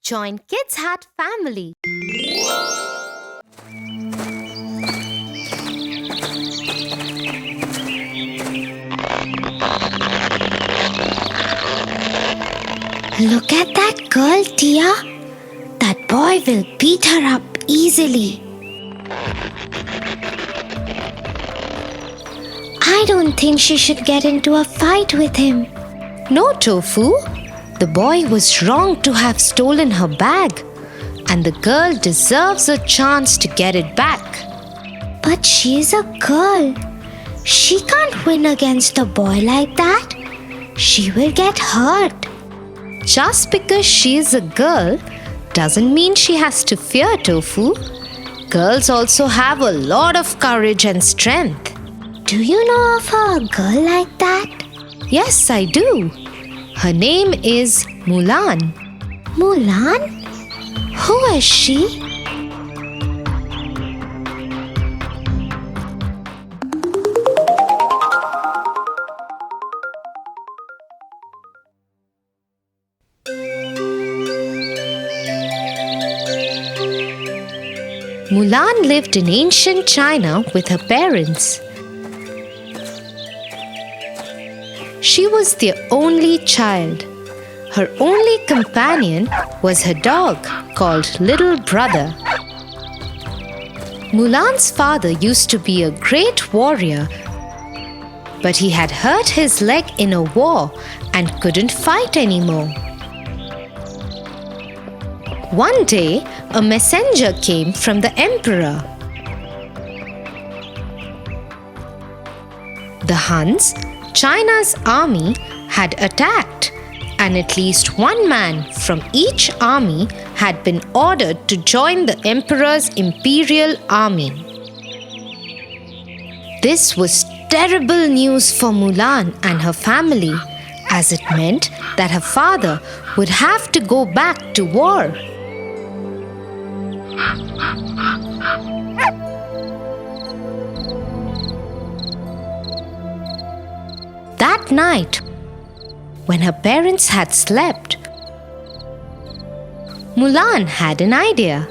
Join Kids Hut family. Look at that girl, Tia. That boy will beat her up easily. I don't think she should get into a fight with him. No, Tofu. The boy was wrong to have stolen her bag, and the girl deserves a chance to get it back. But she's a girl. She can't win against a boy like that. She will get hurt. Just because she is a girl doesn't mean she has to fear, Tofu. Girls also have a lot of courage and strength. Do you know of a girl like that? Yes, I do. Her name is Mulan. Mulan? Who is she? Mulan lived in ancient China with her parents. She was their only child. Her only companion was her dog called Little Brother. Mulan's father used to be a great warrior, but he had hurt his leg in a war and couldn't fight anymore. One day, a messenger came from the emperor. The Huns, China's army, had attacked, and at least one man from each army had been ordered to join the emperor's imperial army. This was terrible news for Mulan and her family, as it meant that her father would have to go back to war. That night, when her parents had slept, Mulan had an idea.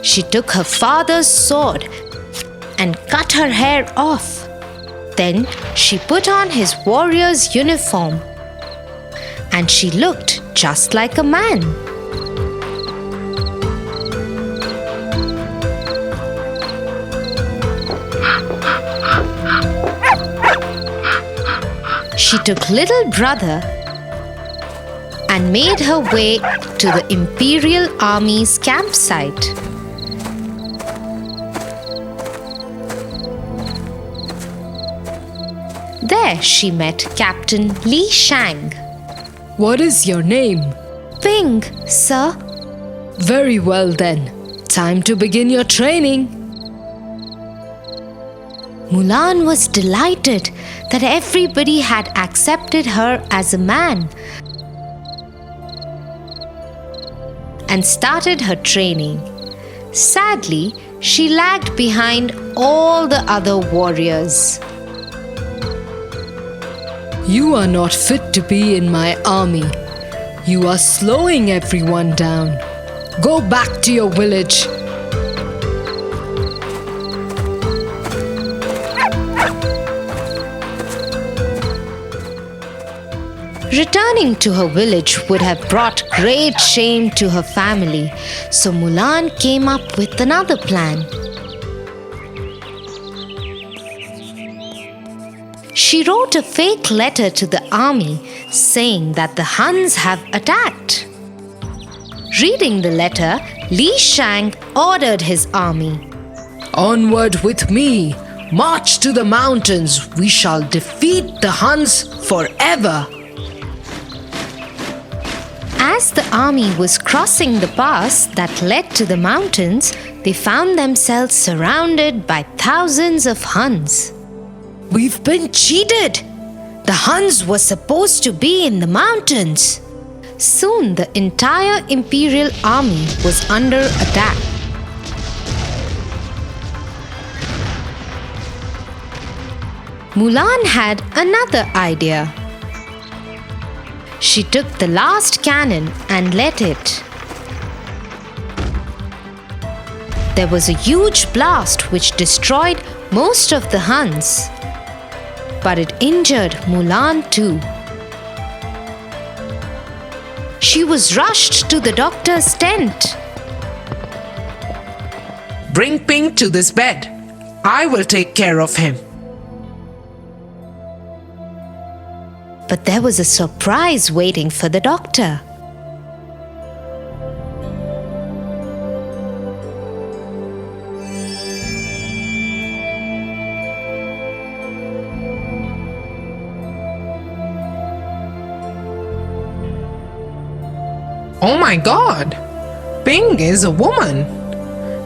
She took her father's sword and cut her hair off. Then she put on his warrior's uniform, and she looked just like a man. She took Little Brother and made her way to the Imperial Army's campsite. There she met Captain Li Shang. What is your name? Ping, sir. Very well then. Time to begin your training. Mulan was delighted that everybody had accepted her as a man and started her training. Sadly, she lagged behind all the other warriors. You are not fit to be in my army. You are slowing everyone down. Go back to your village. Returning to her village would have brought great shame to her family, so Mulan came up with another plan. She wrote a fake letter to the army saying that the Huns have attacked. Reading the letter, Li Shang ordered his army. Onward with me. March to the mountains. We shall defeat the Huns forever. As the army was crossing the pass that led to the mountains, they found themselves surrounded by thousands of Huns. We've been cheated. The Huns were supposed to be in the mountains. Soon the entire imperial army was under attack. Mulan had another idea. She took the last cannon and lit it. There was a huge blast which destroyed most of the Huns. But it injured Mulan too. She was rushed to the doctor's tent. Bring Pink to this bed. I will take care of him. But there was a surprise waiting for the doctor. Oh my God! Ping is a woman.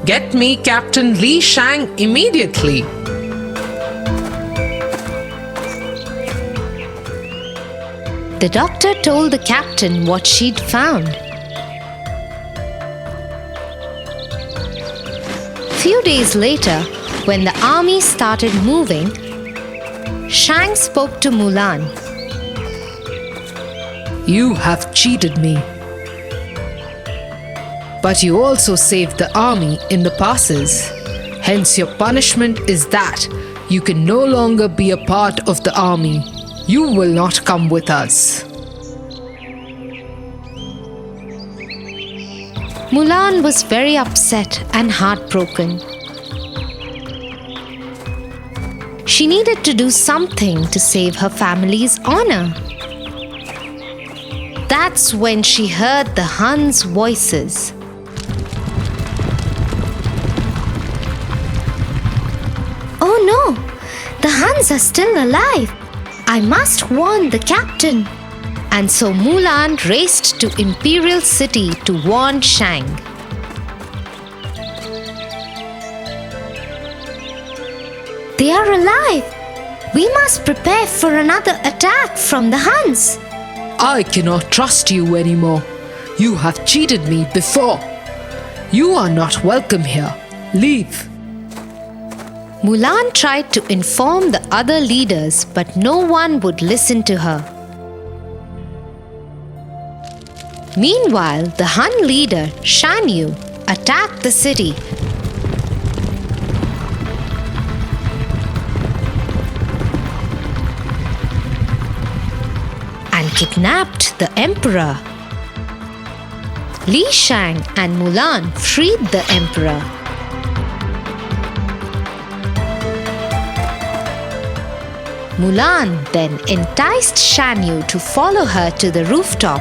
Get me Captain Li Shang immediately. The doctor told the captain what she'd found. Few days later, when the army started moving, Shang spoke to Mulan. You have cheated me. But you also saved the army in the passes. Hence, your punishment is that you can no longer be a part of the army. You will not come with us. Mulan was very upset and heartbroken. She needed to do something to save her family's honor. That's when she heard the Huns' voices. Oh no! The Huns are still alive! I must warn the captain! And so Mulan raced to Imperial City to warn Shang. They are alive! We must prepare for another attack from the Huns! I cannot trust you anymore. You have cheated me before. You are not welcome here. Leave. Mulan tried to inform the other leaders, but no one would listen to her. Meanwhile, the Hun leader, Shan Yu, attacked the city. And kidnapped the emperor. Li Shang and Mulan freed the emperor. Mulan then enticed Shan Yu to follow her to the rooftop.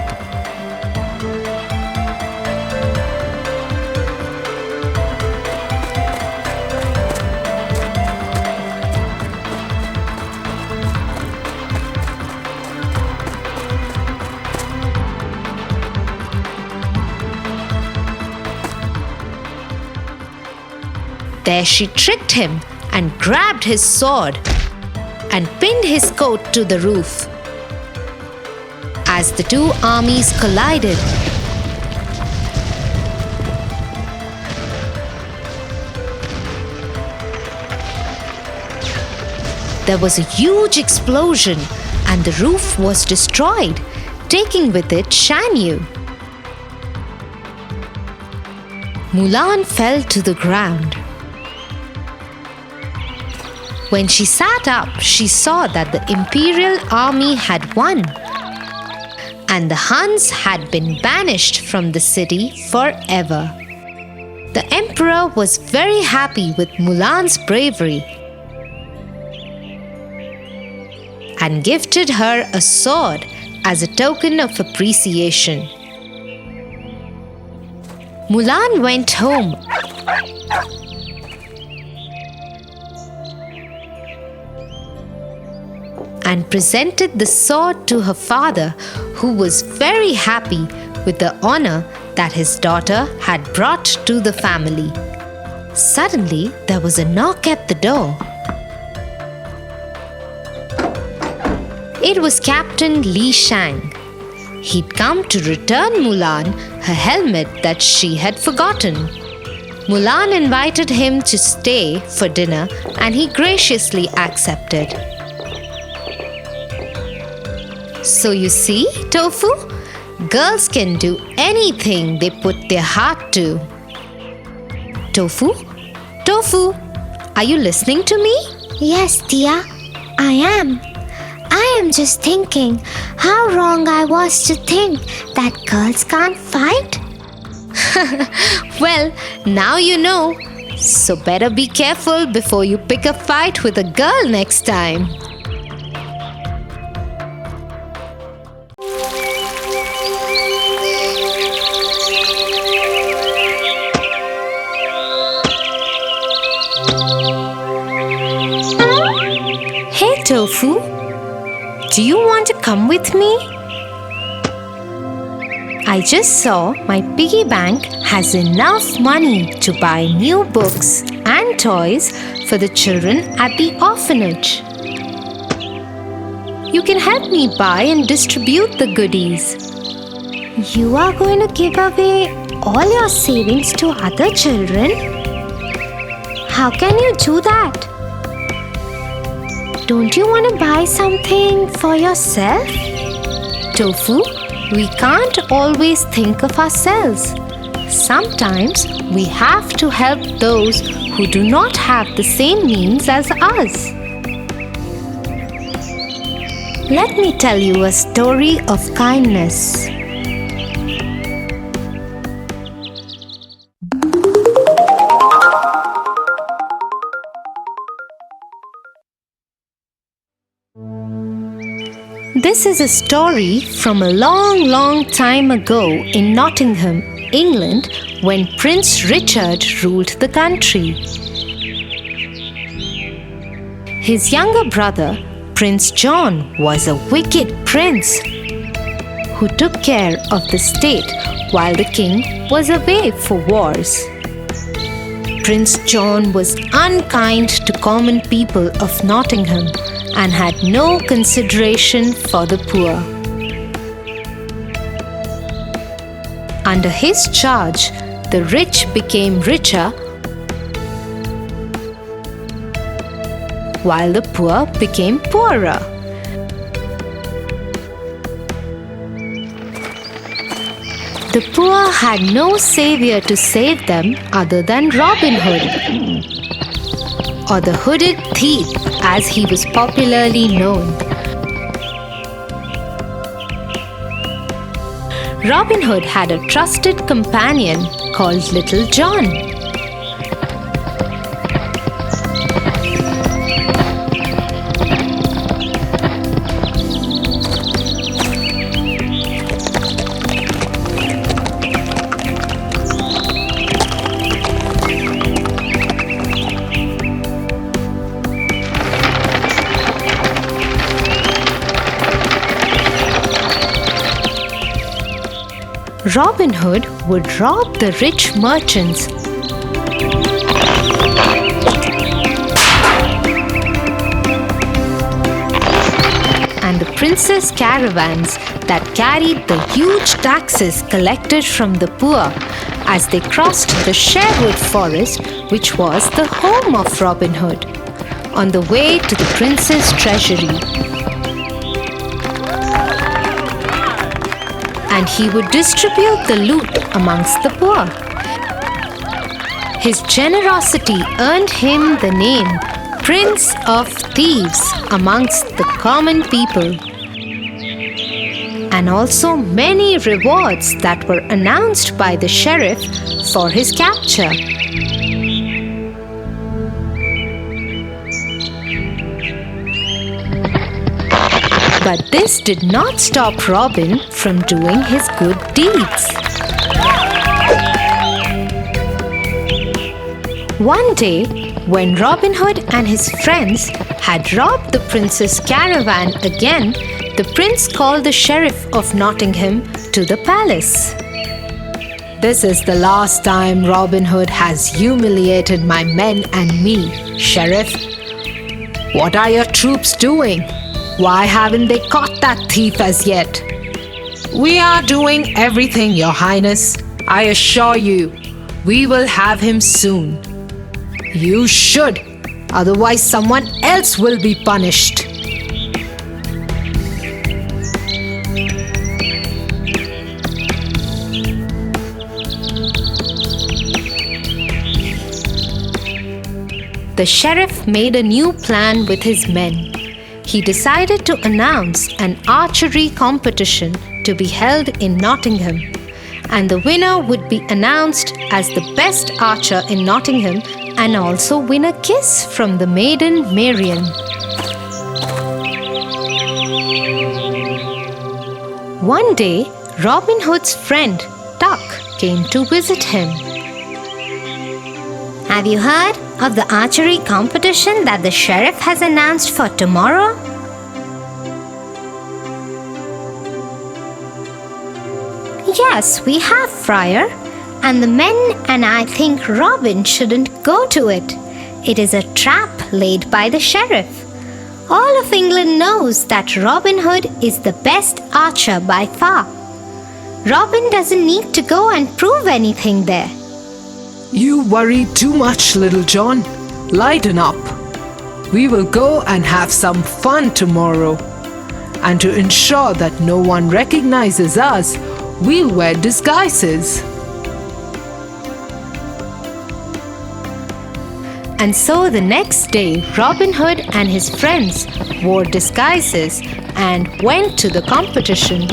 There she tricked him and grabbed his sword and pinned his coat to the roof. As the two armies collided, there was a huge explosion and the roof was destroyed, taking with it Shan Yu. Mulan fell to the ground. When she sat up, she saw that the Imperial army had won, and the Huns had been banished from the city forever. The Emperor was very happy with Mulan's bravery and gifted her a sword as a token of appreciation. Mulan went home and presented the sword to her father, who was very happy with the honor that his daughter had brought to the family. Suddenly, there was a knock at the door. It was Captain Li Shang. He'd come to return Mulan her helmet that she had forgotten. Mulan invited him to stay for dinner, and he graciously accepted. So you see, Tofu, girls can do anything they put their heart to. Tofu? Tofu, are you listening to me? Yes, Tia, I am. I am just thinking how wrong I was to think that girls can't fight. Well, now you know. So better be careful before you pick a fight with a girl next time. Hey Tofu, do you want to come with me? I just saw my piggy bank has enough money to buy new books and toys for the children at the orphanage. You can help me buy and distribute the goodies. You are going to give away all your savings to other children? How can you do that? Don't you want to buy something for yourself? Tofu, we can't always think of ourselves. Sometimes we have to help those who do not have the same means as us. Let me tell you a story of kindness. This is a story from a long time ago in Nottingham, England, when Prince Richard ruled the country. His younger brother, Prince John, was a wicked prince who took care of the state while the king was away for wars. Prince John was unkind to common people of Nottingham and had no consideration for the poor. Under his charge, the rich became richer while the poor became poorer. The poor had no savior to save them other than Robin Hood, or the Hooded Thief as he was popularly known. Robin Hood had a trusted companion called Little John. Robin Hood would rob the rich merchants and the princes' caravans that carried the huge taxes collected from the poor as they crossed the Sherwood Forest, which was the home of Robin Hood, on the way to the prince's treasury. And he would distribute the loot amongst the poor. His generosity earned him the name Prince of Thieves amongst the common people, and also many rewards that were announced by the sheriff for his capture. But this did not stop Robin from doing his good deeds. One day, when Robin Hood and his friends had robbed the prince's caravan again, the prince called the sheriff of Nottingham to the palace. "This is the last time Robin Hood has humiliated my men and me, Sheriff. What are your troops doing? Why haven't they caught that thief as yet?" We are doing everything, Your Highness. I assure you, we will have him soon. You should, otherwise someone else will be punished. the sheriff made a new plan with his men. He decided to announce an archery competition to be held in Nottingham, and the winner would be announced as the best archer in Nottingham and also win a kiss from the maiden Marian. One day, Robin Hood's friend Tuck came to visit him. Have you heard of the archery competition that the sheriff has announced for tomorrow? Yes, we have, Friar. And the men and I think Robin shouldn't go to it. It is a trap laid by the sheriff. All of England knows that Robin Hood is the best archer by far. Robin doesn't need to go and prove anything there. You worry too much, Little John. Lighten up. We will go and have some fun tomorrow. And to ensure that no one recognizes us, we'll wear disguises. And so the next day, Robin Hood and his friends wore disguises and went to the competition.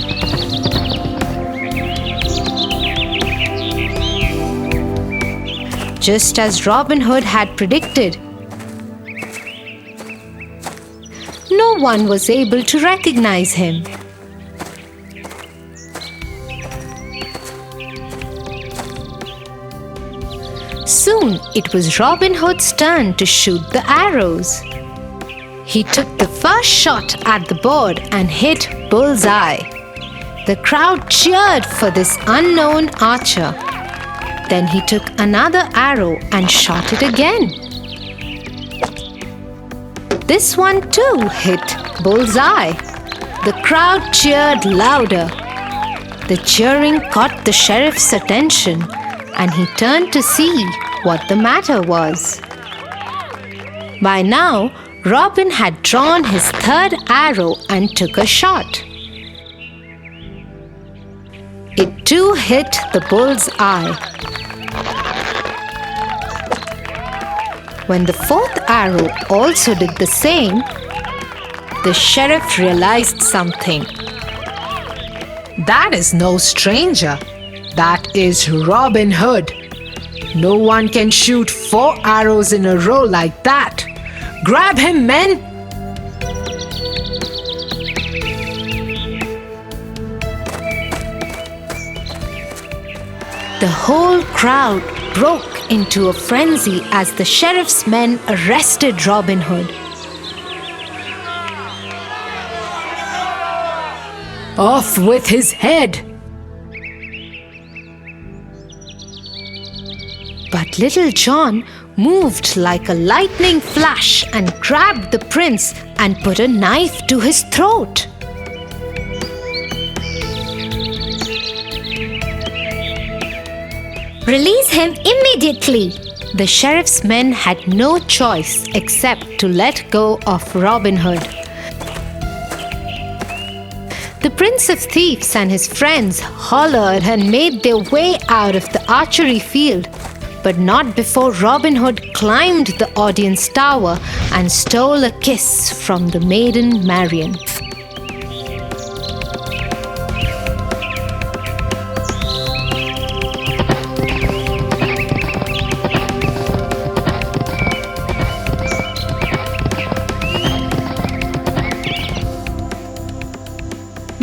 Just as Robin Hood had predicted, no one was able to recognize him. Soon it was Robin Hood's turn to shoot the arrows. He took the first shot at the bird and hit bullseye. The crowd cheered for this unknown archer. Then he took another arrow and shot it again. This one too hit bullseye. The crowd cheered louder. The cheering caught the sheriff's attention, and he turned to see what the matter was. By now, Robin had drawn his third arrow and took a shot. It too hit the bull's eye. When the fourth arrow also did the same, the sheriff realized something. That is no stranger. That is Robin Hood. No one can shoot 4 arrows in a row like that. Grab him, men! The whole crowd broke into a frenzy as the sheriff's men arrested Robin Hood. Off with his head! But Little John moved like a lightning flash and grabbed the prince and put a knife to his throat. Release him immediately! The sheriff's men had no choice except to let go of Robin Hood. The Prince of Thieves and his friends hollered and made their way out of the archery field, but not before Robin Hood climbed the audience tower and stole a kiss from the maiden Marian.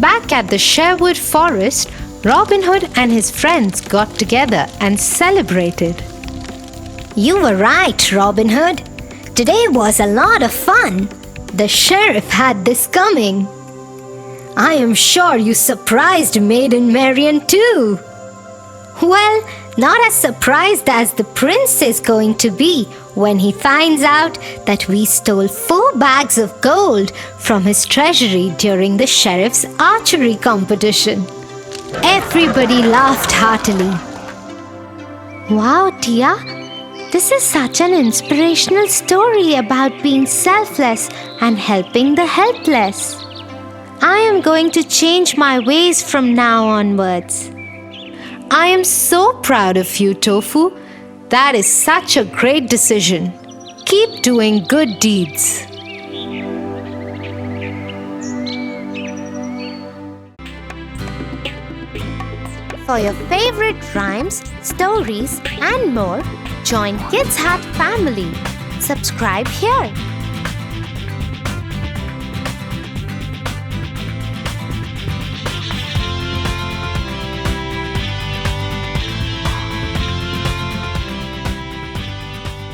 Back at the Sherwood Forest, Robin Hood and his friends got together and celebrated. You were right, Robin Hood. Today was a lot of fun. The sheriff had this coming. I am sure you surprised Maiden Marian too. Well, not as surprised as the prince is going to be when he finds out that we stole 4 bags of gold from his treasury during the sheriff's archery competition. Everybody laughed heartily. Wow, Tia, this is such an inspirational story about being selfless and helping the helpless. I am going to change my ways from now onwards. I am so proud of you, Tofu. That is such a great decision. keep doing good deeds. For your favorite rhymes, stories, and more, join Kids Hut family. Subscribe here.